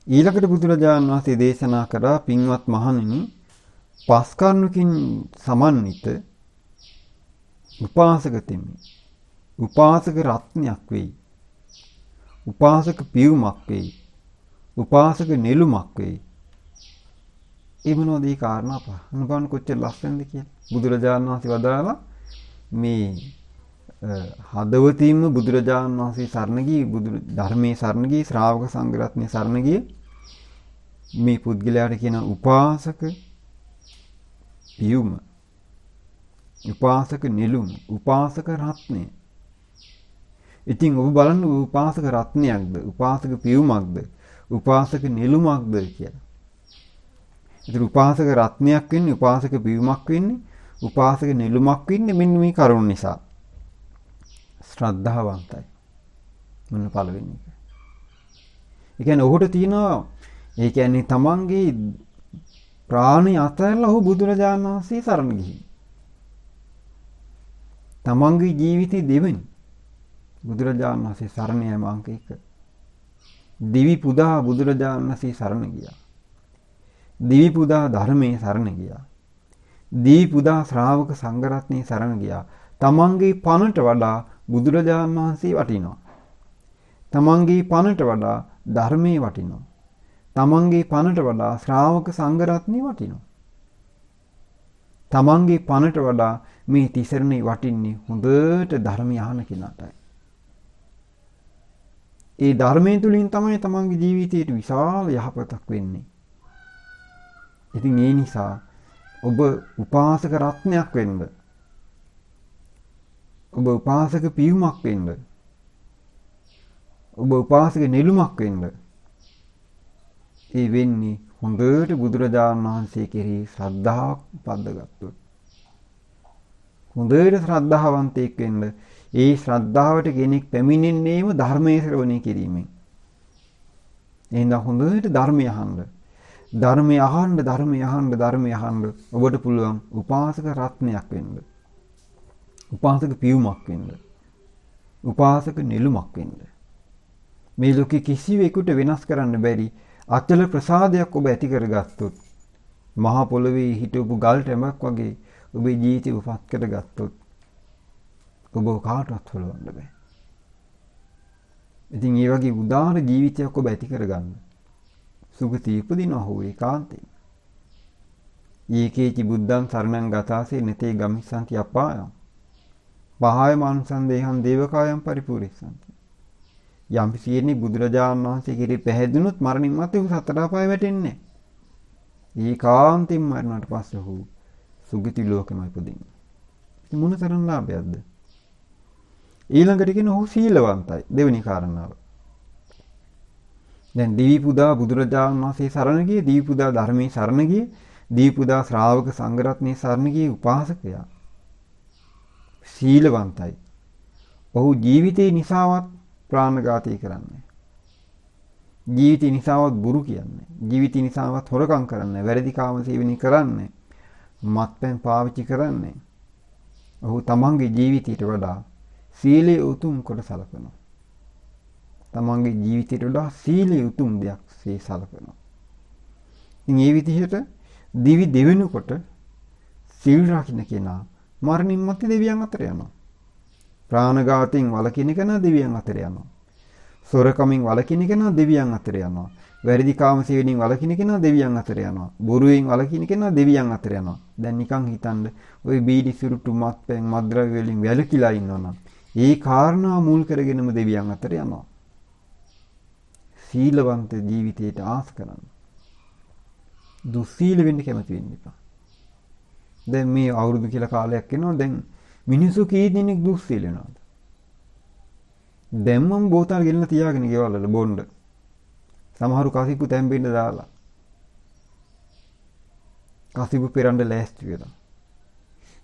ඊළඟට බුදුරජාණන් වහන්සේ දේශනා කරා පින්වත් මහණෙනි පස් කරුණකින් සමන්විත උපාසක තෙමි. උපාසක රත්නයක් වෙයි. උපාසක පියුමක් වෙයි. උපාසක නෙළුමක් වෙයි. ඒ මොනවද මේ කාරණා පහ? අනුගාන කොච්චර ලස්සනද කියලා. බුදුරජාණන් වහන්සේ වදාළා මේ හදවතින්ම බුදුරජාණන් වහන්සේ සරණ ගිය ධර්මයේ සරණ ගිය ශ්‍රාවක සංඝ රත්නයේ සරණ ගිය මේ පුද්ගලයාට කියන උපාසක පියුම, උපාසක නෙළුම, උපාසක රත්නය. ඉතින් ඔබ බලන්න උපාසක රත්නයක්ද, උපාසක පියුමක්ද, උපාසක නෙළුමක්ද කියලා. ඉතින් උපාසක රත්නයක් වෙන්නේ, උපාසක පියුමක් වෙන්නේ, උපාසක නෙළුමක් වෙන්නේ මෙන්න මේ කරුණ නිසා. ශ්‍රද්ධාවන්තයි. මොන පළවෙනි එක. ඒ කියන්නේ ඔහුට තියෙනවා ඒ කියන්නේ තමන්ගේ ප්‍රාණය අතහැරලා ඔහු බුදුරජාණන් වහන්සේ සරණ ගිහින්. තමන්ගේ ජීවිතේ දෙවෙනි බුදුරජාණන් වහන්සේ සරණ යෑම අංක 1. දිවි පුදා බුදුරජාණන් වහන්සේ සරණ ගියා. දිවි පුදා ධර්මයේ සරණ ගියා. දිවි පුදා ශ්‍රාවක සංඝ රත්නයේ සරණ ගියා. තමන්ගේ පණට වඩා බුදුරජාණන් වහන්සේ වටිනවා. තමන්ගේ පණට වඩා ධර්මයේ වටිනවා. තමන්ගේ පණට වඩා ශ්‍රාවක සංඝ රත්නයේ වටිනවා. තමන්ගේ පණට වඩා මේ තිසරණේ වටින්නේ හොඳට ධර්මය අහන කෙනාටයි. ඒ ධර්මයේ තුලින් තමයි තමන්ගේ ජීවිතයට විශාල යහපතක් වෙන්නේ. ඉතින් ඒ නිසා ඔබ උපාසක රත්නයක් වෙන්න. ඔබ උපාසක පියුමක් වෙන්න. ඔබ උපාසක නෙළුමක් වෙන්න. ඒ වෙන්නේ හොඳට බුදුරජාණන් වහන්සේ කෙරෙහි ශ්‍රද්ධාවක් උපද්දගත්තොත්. හොඳට ශ්‍රද්ධාවන්තයෙක් වෙන්න. ඒ ශ්‍රද්ධාවට කෙනෙක් පැමිණෙන්නේම ධර්මයේ ශ්‍රවණය කිරීමෙන්. එහෙනම් හොඳට ධර්මය අහන්න. ධර්මය අහන්න, ධර්මය අහන්න, ධර්මය අහන්න ඔබට පුළුවන් උපාසක රත්නයක් වෙන්න. උපාසක පියුමක් වෙන්න. උපාසක නෙළුමක් වෙන්න. මේ ලෝකේ කිසිවෙකුට වෙනස් කරන්න බැරි අචල ප්‍රසාදයක් ඔබ ඇති කරගත්තොත්, මහා පොළවේ හිටවපු ගල් ටැඹක් වගේ ඔබේ ජීවිතය උපත් කරගත්තොත් ඔබ කාටවත් හොලවන්න බෑ. ඉතින් මේ වගේ උදාාර ජීවිතයක් ඔබ ඇති කරගන්න. සුගතිය උපදිනවා හෝ ඒකාන්තයෙන්. ඒකේචි බුද්ධං සරණං ගතාසේ නතේ ගමිස්සන්ති අපායං. පහය මානුසං දේහං දේවකායං පරිපූර්ණසන්ති. යම් සියනේ බුදුරජාණන් වහන්සේ කිරි පැහැදුනොත් මරණින් මත්තේ ඔහු සතර අපාය වැටෙන්නේ. ඒකාන්තයෙන් මරණයට පස්සේ ඔහු සුගති ලෝකෙම ඉපදින්නේ. ඉතින් මොන තරම් ලාභයක්ද? ඊළඟට කියන ඔහු සීලවන්තයි. දෙවෙනි කාරණාව. දැන් දිවි පුදා බුදුරජාණන් වහන්සේ සරණ ගියේ, දිවි පුදා ධර්මයේ සරණ ගියේ, දිවි පුදා ශ්‍රාවක සංඝරත්නයේ සරණ ගියේ උපාසකයා. සීලවන්තයි. ඔහු ජීවිතේ නිසාවත් ප්‍රාණඝාතය කරන්නේ. ජීවිතේ නිසාවත් බොරු කියන්නේ. ජීවිතේ නිසාවත් හොරකම් කරන්නේ. වැරදි කාම සේවනය කරන්නේ. මත්පැන් පාවිච්චි කරන්නේ. ඔහු තමන්ගේ ජීවිතයට වඩා සීලය උතුම් කොට සලකනවා. තමන්ගේ ජීවිතයට වඩා සීලය උතුම් දෙයක් සේ සලකනවා. ඉතින් මේ විදිහට දිවි දෙවෙනුකොට සීල් රකින්න කෙනා මරණින් මත්තේ දෙවියන් අතර යනවා. ප්‍රාණඝාතයෙන් වළකින කෙනා දෙවියන් අතර යනවා. සොරකමින් වළකින කෙනා දෙවියන් අතර යනවා. වැරදි කාම සේවනයෙන් වළකින කෙනා දෙවියන් අතර යනවා. බොරුවෙන් වළකින කෙනා දෙවියන් අතර යනවා. දැන් නිකන් හිතන්න ওই බීඩි සිරුට්ටු මත්පැන් මත්ද්‍රව්‍ය වලින් වැළකීලා ඉන්නවනම් ඒ කාරණා මුල් කරගෙනම දෙවියන් අතර යනවා. සීලවන්ත ජීවිතයට ආස කරන්න. දුස්සීල වෙන්න කැමති වෙන්න එපා. දැන් මේ අවුරුදු කියලා කාලයක් එනවා. දැන් මිනිස්සු කී දෙනෙක් දුස්සීල වෙනවද? දැම්මම බෝතල් ගෙනලා තියාගෙන ගෙවල් වල බොන්න. සමහරු කසිපු තැම්බෙන්න දාලා. කසිපු පෙරන්න ලෑස්ති වෙලා.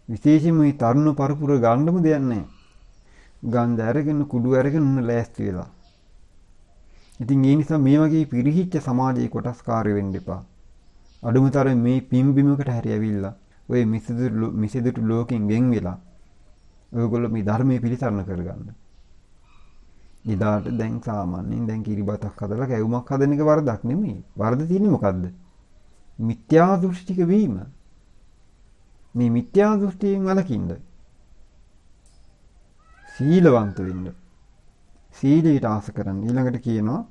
විශේෂයෙන්ම මේ තරුණ පරපුර ගන්නම දෙයක් නැහැ. ගන්ධ අරගෙන කුඩු අරගෙන උන්න ලෑස්ති වෙලා. ඉතින් ඒ නිසා මේ වගේ පිරිහිච්ච සමාජයේ කොටස්කාරය වෙන්න එපා. අඩුමතරම මේ පිම්බිමකට හැරි ඇවිල්ලා ඔය මිසදිටු ලෝකෙන් වෙන් වෙලා ඔයගොල්ලෝ මේ ධර්මයේ පිළිසරණ කරගන්න. ඉදාට දැන් සාමාන්‍යයෙන් දැන් කිරිබතක් හදලා කැවුමක් හදන එක වරදක් නෙමෙයි. වරද තියෙන්නේ මොකද්ද? මිත්‍යා දෘෂ්ටික වීම. මේ මිත්‍යා දෘෂ්ටියෙන් වළකින්න. සීලවන්ත වෙන්න. සීලයට ආස කරන්න. ඊළඟට කියනවා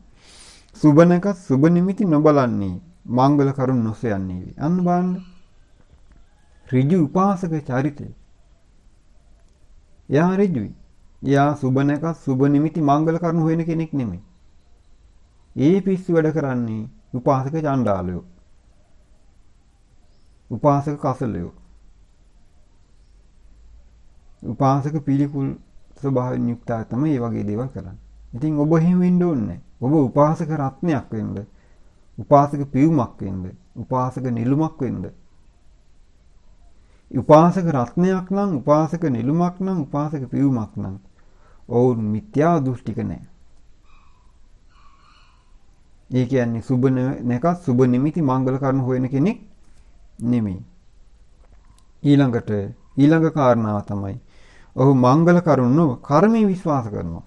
සුබනක සුබ නිමිති නොබලන්නේ මංගල කරුණ නොසයන්නේ. අන්න බලන්න. ඍජු උපාසක චරිතය. යා ඍජුයි. යා සුබනක සුබ නිමිති මංගල කරුණ හොයන කෙනෙක් නෙමෙයි. ඒ පිස්සු වැඩ කරන්නේ උපාසක චණ්ඩාලයෝ. උපාසක කසලයෝ. උපාසක පිළිකුල් ස්වභාවයෙන් යුක්තව තමයි මේ වගේ දේවල් කරන්නේ. ඉතින් ඔබ එහෙම වෙන්න ඕනේ නැහැ. ඔබ උපාසක රත්නයක් වෙන්න, උපාසක පියුමක් වෙන්න, උපාසක නිලුමක් වෙන්න. උපාසක රත්නයක් නම්, උපාසක නිලුමක් නම්, උපාසක පියුමක් නම් ඔවුන් මිත්‍යා දෘෂ්ටික නැහැ. ඒ කියන්නේ සුබ නැකත් සුබ නිමිති මංගල කරුණ හොයන කෙනෙක් නෙමෙයි. ඊළඟ කාරණාව තමයි ඔහු මංගල කරුණ නොව කර්මයේ විශ්වාස කරනවා.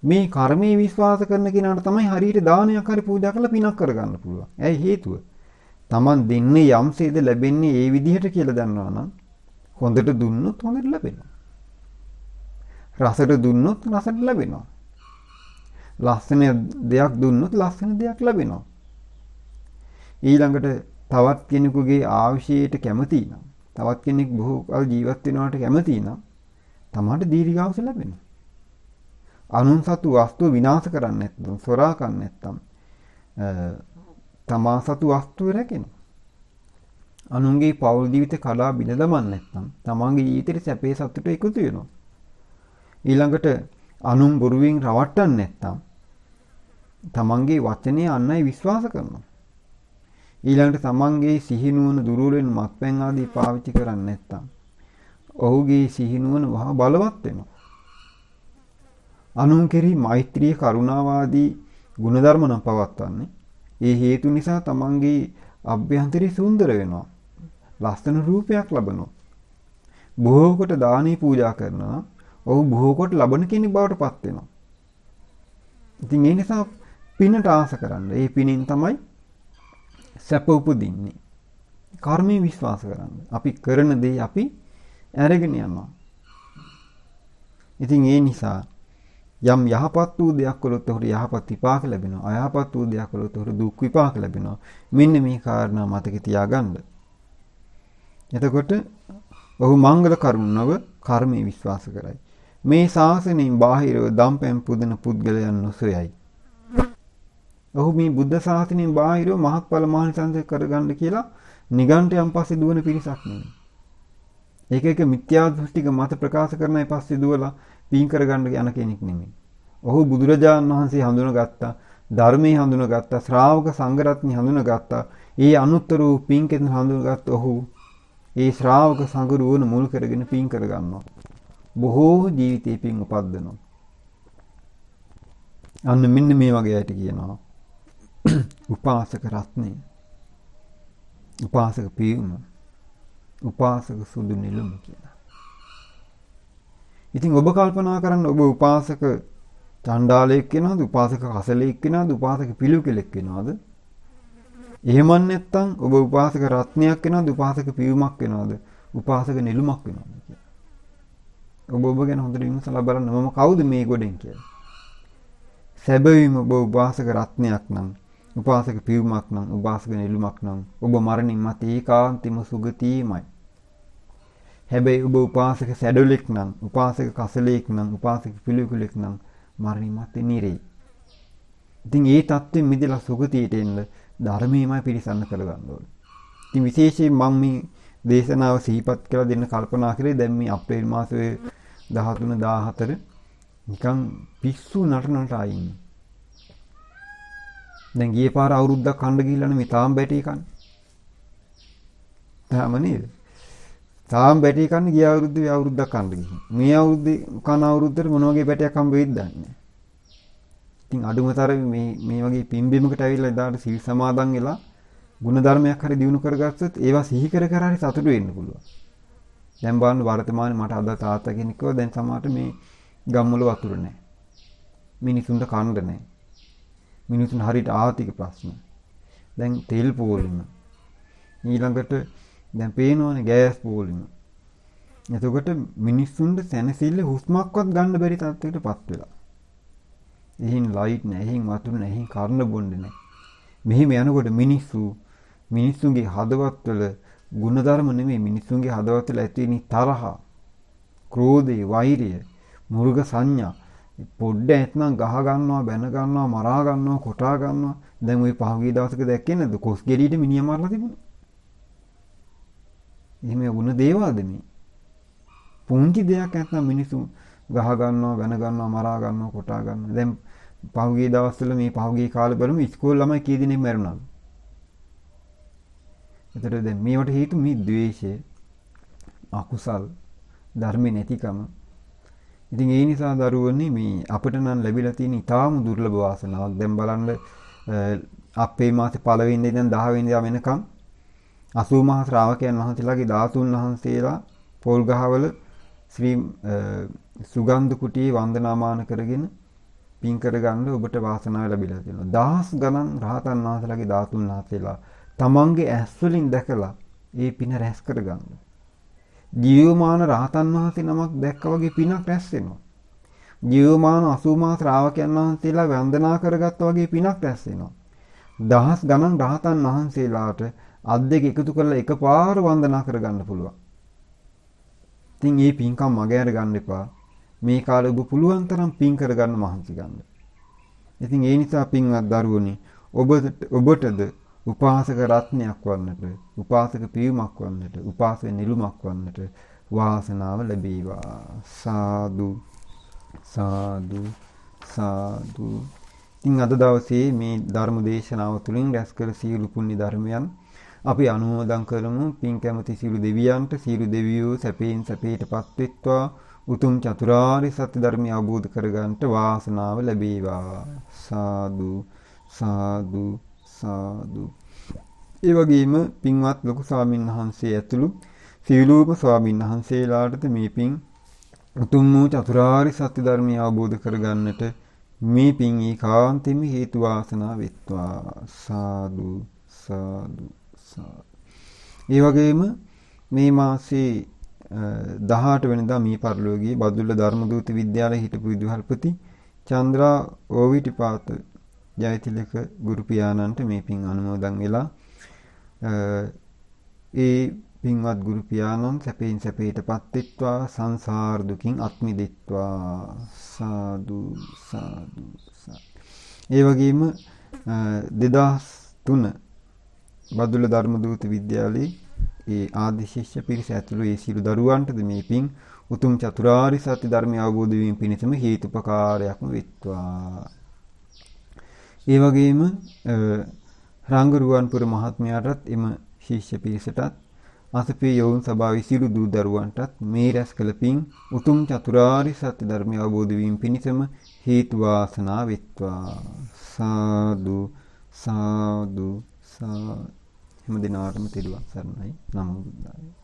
මේ කර්මයේ විශ්වාස කරන කෙනාට තමයි හරියට දානයක් හරි පූජා කරලා පිනක් කරගන්න පුළුවන්. ඇයි හේතුව? Taman දෙන්නේ යම්සේද ලැබෙන්නේ ඒ විදිහට කියලා දන්නවා නම් හොඳට දුන්නොත් හොඳට ලැබෙනවා. රසට දුන්නොත් රසට ලැබෙනවා. ලස්සන දෙයක් දුන්නොත් ලස්සන දෙයක් ලැබෙනවා. ඊළඟට තවත් කෙනෙකුගේ ආශයයට කැමති නම්, තවත් කෙනෙක් බොහෝ කල් ජීවත් වෙනවට කැමති නම් තමාට දීර්ඝායුෂ ලැබෙනවා. අනුන් සතු වස්තුව විනාශ කරන්නේ නැත්නම්, සොරා කරන්නේ නැත්නම් තමා සතු වස්තුව රැකෙනවා. අනුන්ගේ පෞල් ජීවිත කඩා බිඳ දමන්නේ නැත්නම් තමන්ගේ ජීවිතේ සැපේ සතුට එකතු වෙනවා. ඊළඟට අනුන් බොරුවෙන් රවට්ටන්නේ නැත්නම් තමන්ගේ වචනේ අන්නයි විශ්වාස කරනවා. ඊළඟට තමන්ගේ සිහිනුවන දුර්වල වෙන මත්පැන් ආදී පාවිච්චි කරන්නේ නැත්නම් ඔහුගේ සිහිනුවන වහ බලවත් වෙනවා. අනුන් කෙරෙහි මෛත්‍රිය, කරුණාව ආදී ගුණධර්ම නම් පවත්වන්නේ. ඒ හේතු නිසා තමන්ගේ අභ්‍යන්තරය සුන්දර වෙනවා. ලස්සන රූපයක් ලබනවා. බොහෝ කොට දානේ පූජා කරනවා. ඔහු බොහෝ කොට ලබන කෙනෙක් බවට පත් වෙනවා. ඉතින් ඒ නිසා පිනට ආස කරන්න. ඒ පිනින් තමයි සැප උපදින්නේ. කර්මයේ විශ්වාස කරන්න. අපි කරන දේ අපි අරගෙන යනවා. ඉතින් ඒ නිසා යම් යහපත් වූ දෙයක් කළොත් ඔහුට යහපත් විපාක ලැබෙනවා. අයහපත් වූ දෙයක් කළොත් ඔහුට දුක් විපාක ලැබෙනවා. මෙන්න මේ කාරණා මතක තියාගන්න. එතකොට ඔහු මංගල කරුණව කර්මයේ විශ්වාස කරයි. මේ ශාසනයෙන් බාහිරව දම්පැන් පුදන පුද්ගලයන් නොසොයයි. ඔහු මේ බුද්ධ ශාසනයෙන් බාහිරව මහත්ඵල මහානිසංස කරගන්න කියලා නිගණ්ඨයන් පස්සේ දුවන පිරිසක් නෙමෙයි. එක මිත්‍යා දෘෂ්ටික මත ප්‍රකාශ කරනයි පස්සේ දුවලා පින් කරගන්න යන කෙනෙක් නෙමෙයි. ඔහු බුදුරජාණන් වහන්සේ හඳුනගත්තා, ධර්මයේ හඳුනගත්තා, ශ්‍රාවක සංඝ රත්නය හඳුනගත්තා. ඒ අනුත්තර වූ පින්කෙන් හඳුනගත් ඔහු ඒ ශ්‍රාවක සංඝ රුවන මුල් කරගෙන පින් කරගන්නවා. බොහෝ ජීවිතේ පින් උපද්දනවා. අන්න මෙන්න මේ වගේ අයට කියනවා උපාසක රත්නය, උපාසක පියුම, උපාසක සුදු නිලුම කියලා. ඉතින් ඔබ කල්පනා කරන්න ඔබ උපාසක චණ්ඩාලයෙක් වෙනවද, උපාසක කසලයෙක් වෙනවද, උපාසක පිළිවෙලෙක් වෙනවද? එහෙම නැත්නම් ඔබ උපාසක රත්නයක් වෙනවද, උපාසක පියුමක් වෙනවද, උපාසක නිලුමක් වෙනවද කියලා. ඔබ ගැන හොඳට විමසලා බලන්න මම කවුද මේ ගොඩෙන් කියලා. සැබවින්ම ඔබ උපාසක රත්නයක් නම්, උපාසක පියුමක් නම්, උපාසක නිලුමක් නම් ඔබ මරණින් මත ඒකාන්තෙම සුගතියමයි. හැබැයි ඔබ උපාසක සැඩොලෙක් නම්, උපාසක කසලෙක් නම්, උපාසක පිළිකුලෙක් නම් මරණින් මත්තේ නිරේ. ඉතින් ඒ தත්ත්වෙ මිදලා සුගතියට එන්න ධර්මයමයි පිළිසන්න කරගන්න ඕනේ. ඉතින් විශේෂයෙන් මම මේ දේශනාව සිහිපත් කරලා දෙන්න කල්පනා කරේ දැන් මේ අප්‍රේල් මාසයේ 13 14 නිකන් පිස්සු නටනට ආයින්. දැන් ගියේ පාර අවුරුද්දක් කන්න ගිහිල්ලානේ මේ තාම බැටි කන්නේ. තාම නේද? තාම බැටි කන්නේ ගිය අවුරුද්දේ අවුරුද්දක් කන්න ගිහින්. මේ අවුරුද්දේ කන අවුරුද්දට මොන වගේ බැටයක් හම්බ වෙයිද දන්නේ නැහැ. ඉතින් අඩුමතරමේ මේ වගේ පින්බිමකට ඇවිල්ලා එදාට සීල් සමාදන් වෙලා ගුණධර්මයක් හරි දිනු කරගත්තොත් ඒවා සිහි කර කර හරි සතුටු වෙන්න පුළුවන්. දැන් බලන්න වර්තමානයේ මට අද තාත්තා කෙනෙක් කිව්වා දැන් සමහරට මේ ගම්වල වතුර නැහැ. මිනිසුන්ට කන්න නැහැ. මිනිසුන් හරියට ආර්ථික ප්‍රශ්න. දැන් තෙල් පෝලිම. ඊළඟට දැන් පේනවනේ ගෑස් පෝලිම. එතකොට මිනිසුන්ට සැනසෙල්ල හුස්මක්වත් ගන්න බැරි තත්ත්වයකටපත් වෙලා. එහෙන් ලයිට් නැහැ, එහෙන් වතුර නැහැ, එහෙන් කර්ණ බොන්නේ නැහැ. මෙහිම යනකොට මිනිස්සුන්ගේ හදවත්වල ගුණධර්ම නෙමෙයි මිනිස්සුන්ගේ හදවත්වල ඇති වෙන තරහ, ක්‍රෝධය, වෛරය, මුර්ග සංඥා පොඩ්ඩ ඇත්නම් ගහ ගන්නවා, බැන ගන්නවා, මරා ගන්නවා, කොටා ගන්නවා. දැන් ওই පහුගිය දවසක දැක්කේ නැද්ද? කොස් ගෙඩියට මිනිහා මරලා තිබුණා. එහෙම වුණ දේවල්ද මේ? පුංචි දෙයක් නැත්නම් මිනිස්සු ගහ ගන්නවා, බැන ගන්නවා, මරා ගන්නවා, කොටා ගන්නවා. දැන් පහුගිය දවස්වල මේ පහුගිය කාලේ බලමු ඉස්කෝල ළමයි කී දෙනෙක් මැරුණාද? ඒතර දැන් මේවට හේතු මේ ද්වේෂය, අකුසල්, ධර්මේ නැතිකම. ඉතින් ඒ නිසා දරුවනේ මේ අපිට නම් ලැබිලා තියෙන ඊටාම දුර්ලභ වාසනාවක්. දැන් බලන්න අපේ මාසේ පළවෙනි ඉඳන් 10 වෙනිදා වෙනකම් 80 මහා ශ්‍රාවකයන් වහන්සේලාගේ ධාතුන් වහන්සේලා පොල් ගහවල ශ්‍රී සුගන්ධ කුටියේ වන්දනාමාන කරගෙන පින් කරගන්න ඔබට වාසනාව ලැබිලා තියෙනවා. දහස් ගණන් රහතන් වහන්සේලාගේ ධාතුන් වහන්සේලා තමන්ගේ ඇස් වලින් දැකලා ඒ පින රැස් කරගන්න. ජීවමාන රහතන් වහන්සේ නමක් දැක්කා වගේ පිනක් රැස් වෙනවා. ජීවමාන 80 මහා ශ්‍රාවකයන් වහන්සේලා වන්දනා කරගත්තා වගේ පිනක් රැස් වෙනවා. දහස් ගණන් රහතන් වහන්සේලාට අත් දෙක එකතු කරලා එකපාර වන්දනා කරගන්න පුළුවන්. ඉතින් මේ පින්කම් මගහැර ගන්න එපා. මේ කාලේ ඔබ පුළුවන් තරම් පින් කරගන්න මහන්සි ගන්න. ඉතින් ඒ නිසා පින්වත් දරුවනි ඔබටද උපාසක රත්නයක් වන්නට, උපාසක පියුමක් වන්නට, උපාසක නිලුමක් වන්නට වාසනාව ලැබේවා. සාදු සාදු සාදු. ඉතින් අද දවසේ මේ ධර්ම දේශනාව තුළින් රැස් කළ සියලු පුණ්‍ය ධර්මයන් අපි අනුමෝදන් කරමු. පින් කැමති සියලු දෙවියන්ට සියලු දෙවියෝ සැපයෙන් සැපයටපත් වෙත්වා. උතුම් චතුරාර්ය සත්‍ය ධර්මය අවබෝධ කරගන්නට වාසනාව ලැබේවා. සාදු සාදු සාදු. ඒ වගේම පින්වත් ලොකු ස්වාමීන් වහන්සේ ඇතුළු සියලුම ස්වාමීන් වහන්සේලාට මේ පින් උතුම් වූ චතුරාර්ය සත්‍ය ධර්මය අවබෝධ කරගන්නට මේ පින් ඒකාන්තෙම හේතු වාසනා වෙත්වා. සාදු සාදු සාදු. ඒ වගේම මේ මාසේ 18 වෙනිදා මේ පරිලෝකීය බදුල්ල ධර්මදූත විද්‍යාලයේ හිටපු විදුහල්පති චන්ද්‍රා ඕවිටිපාත ජයතිලක ගුරු පියාණන්ට මේ පින් අනුමෝදන් වෙලා ඒ පින්වත් ගුරු පියාණන් සැපයෙන් සැපයටපත් වෙත්වා සංසාර දුකින් අත් මිදෙත්වා සාදු සාදු සාදු. ඒ වගේම 2003 බදුල්ල ධර්මදූත විද්‍යාලයේ ඒ ආදි ශිෂ්‍ය පිරිස ඇතුළු ඒ සියලු දරුවන්ටද මේ පින් උතුම් චතුරාර්ය සත්‍ය ධර්මය අවබෝධ වීම පිණිසම හේතුපකාරයක්ම වෙත්වා. ඒ වගේම රංගරුවන්පුර මහත්මයාටත් එම ශිෂ්‍ය පිරිසටත් අසපේ යෝන් සභාවේ සියලු දූ දරුවන්ටත් මේ රැස් කළ පින් උතුම් චතුරාර්ය සත්‍ය ධර්මය අවබෝධ වීම පිණිසම හේතු වාසනා වෙත්වා. සාදු සාදු සා හැම දිනාටම තෙරුවන් සරණයි. නමෝ බුද්ධාය.